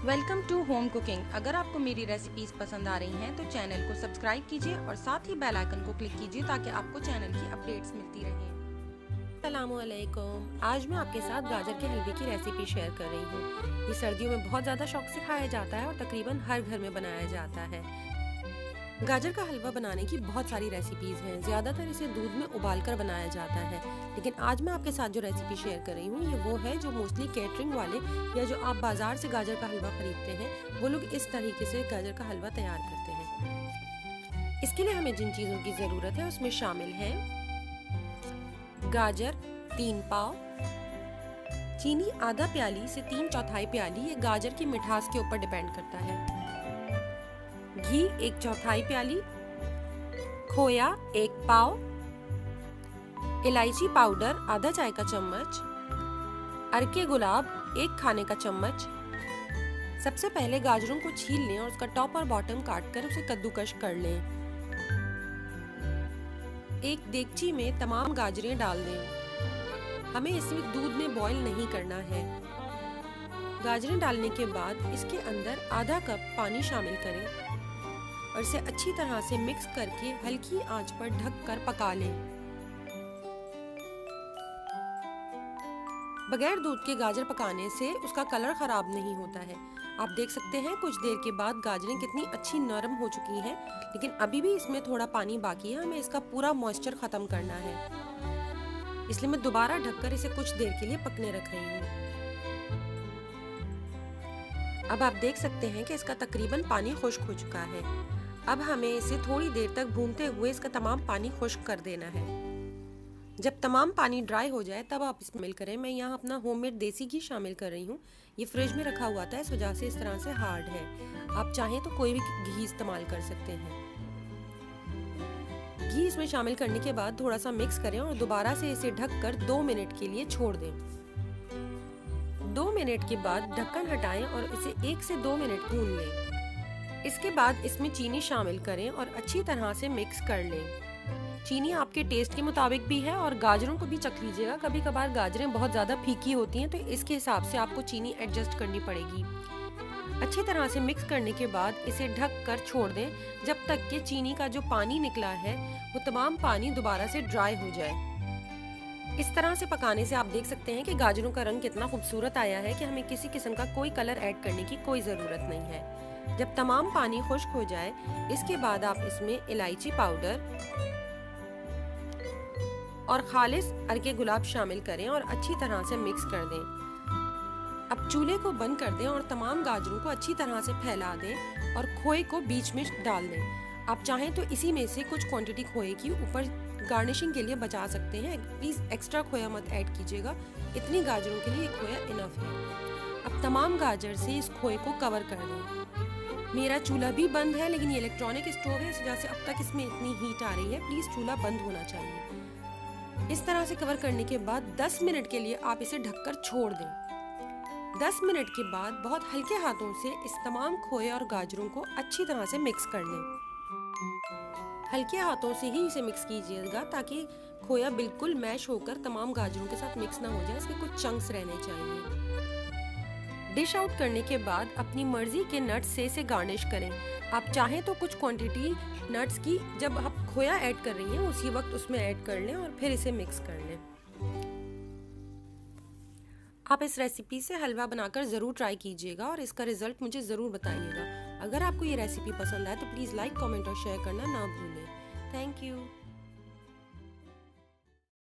Welcome to home cooking. अगर आपको मेरी रेसिपीज पसंद आ रही हैं तो चैनल को सब्सक्राइब कीजिए और साथ ही बेल आइकन को क्लिक कीजिए ताकि आपको चैनल की अपडेट्स मिलती रहें। अस्सलामुअलैकुम। आज मैं आपके साथ गाजर के हलवे की रेसिपी शेयर कर रही हूँ। ये सर्दियों में बहुत ज़्यादा शौक से खाया जाता है और तकरीबन हर घर में बनाया जाता है। गाजर का हलवा बनाने की बहुत सारी रेसिपीज़ हैं। ज़्यादातर इसे दूध में उबालकर बनाया जाता है, लेकिन आज मैं आपके साथ जो रेसिपी शेयर कर रही हूँ ये वो है जो मोस्टली केटरिंग वाले या जो आप बाज़ार से गाजर का हलवा खरीदते हैं वो लोग इस तरीके से गाजर का हलवा तैयार करते हैं। इसके लिए हमें जिन चीज़ों की ज़रूरत है उसमें शामिल है गाजर 3 पाव, चीनी आधा प्याली से 3/4 प्याली, ये गाजर की मिठास के ऊपर डिपेंड करता है, घी 1/4 प्याली, खोया 1 पाव, इलायची पाउडर आधा चाय का चम्मच, अरके गुलाब 1 खाने का चम्मच। सबसे पहले गाजरों को छील लें और उसका टॉप और बॉटम काट कर उसे कद्दूकश कर लें। एक देगची में तमाम गाजरें डाल दें। हमें इसमें दूध में बॉईल नहीं करना है। गाजरें डालने के बाद इसके अंदर आधा कप पानी शामिल करें और इसे अच्छी तरह से मिक्स करके हल्की आंच पर ढककर पका लें। बगैर दूध के गाजर पकाने से उसका कलर खराब नहीं होता है। आप देख सकते हैं कुछ देर के बाद गाजरें कितनी अच्छी नरम हो चुकी हैं, लेकिन अभी भी इसमें थोड़ा पानी बाकी है। हमें इसका पूरा मॉइस्चर खत्म करना है, इसलिए मैं दोबारा ढककर इसे कुछ देर के लिए पकने रख रही हूँ। अब आप देख सकते हैं कि इसका तकरीबन पानी खुश्क हो चुका है। अब हमें इसे थोड़ी देर तक भूनते हुए इसका तमाम पानी खुश्क कर देना है। जब तमाम पानी ड्राई हो जाए तब आप इसमें शामिल करें। मैं यहाँ अपना होममेड देसी घी शामिल कर रही हूँ। ये फ्रिज में रखा हुआ था, इस वजह से इस तरह से हार्ड है। आप चाहें तो कोई भी घी इस्तेमाल कर सकते हैं। घी इसमें शामिल करने के बाद थोड़ा सा मिक्स करें और दोबारा से इसे ढककर 2 मिनट के लिए छोड़ दें। 2 मिनट के बाद ढक्कन हटाएं और इसे 1 से 2 मिनट भून लें। इसके बाद इसमें चीनी शामिल करें और अच्छी तरह से मिक्स कर लें। चीनी आपके टेस्ट के मुताबिक भी है और गाजरों को भी चख लीजिएगा। कभी कभार गाजरें बहुत ज़्यादा फीकी होती हैं तो इसके हिसाब से आपको चीनी एडजस्ट करनी पड़ेगी। अच्छी तरह से मिक्स करने के बाद इसे ढक कर छोड़ दें जब तक कि चीनी का जो पानी निकला है वो तमाम पानी दोबारा से ड्राई हो जाए। इस तरह से पकाने से आप देख सकते हैं कि गाजरों का रंग कितना खूबसूरत आया है कि हमें किसी किस्म का कोई कलर ऐड करने की कोई ज़रूरत नहीं है। जब तमाम पानी खुश्क हो जाए इसके बाद आप इसमें इलायची पाउडर और खालिस अरके गुलाब शामिल करें और अच्छी तरह से मिक्स कर दें। अब चूल्हे को बंद कर दें और तमाम गाजरों को अच्छी तरह से फैला दें और खोए को बीच में डाल दें। आप चाहें तो इसी में से कुछ क्वांटिटी खोए की ऊपर गार्निशिंग के लिए बचा सकते हैं। प्लीज़ एक्स्ट्रा खोया मत ऐड कीजिएगा, इतनी गाजरों के लिए खोया इनफ है। अब तमाम गाजर से इस खोए को कवर कर दें। मेरा चूल्हा भी बंद है, लेकिन ये इलेक्ट्रॉनिक स्टोव है, इस वजह से अब तक इसमें इतनी हीट आ रही है। प्लीज़ चूल्हा बंद होना चाहिए। इस तरह से कवर करने के बाद 10 मिनट के लिए आप इसे ढककर छोड़ दें। 10 मिनट के बाद बहुत हल्के हाथों से इस तमाम खोए और गाजरों को अच्छी तरह से मिक्स कर लें। हल्के हाथों से ही इसे मिक्स कीजिएगा ताकि खोया बिल्कुल मैश होकर तमाम गाजरों के साथ मिक्स ना हो जाए, इसके कुछ चंक्स रहने चाहिए। डिश आउट करने के बाद अपनी मर्जी के नट्स से इसे गार्निश करें। आप चाहें तो कुछ क्वांटिटी नट्स की जब आप खोया ऐड कर रही हैं उसी वक्त उसमें ऐड कर लें और फिर इसे मिक्स कर लें। आप इस रेसिपी से हलवा बनाकर ज़रूर ट्राई कीजिएगा और इसका रिजल्ट मुझे ज़रूर बताइएगा। अगर आपको ये रेसिपी पसंद आए तो प्लीज़ लाइक, कमेंट और शेयर करना ना भूलें। Thank you.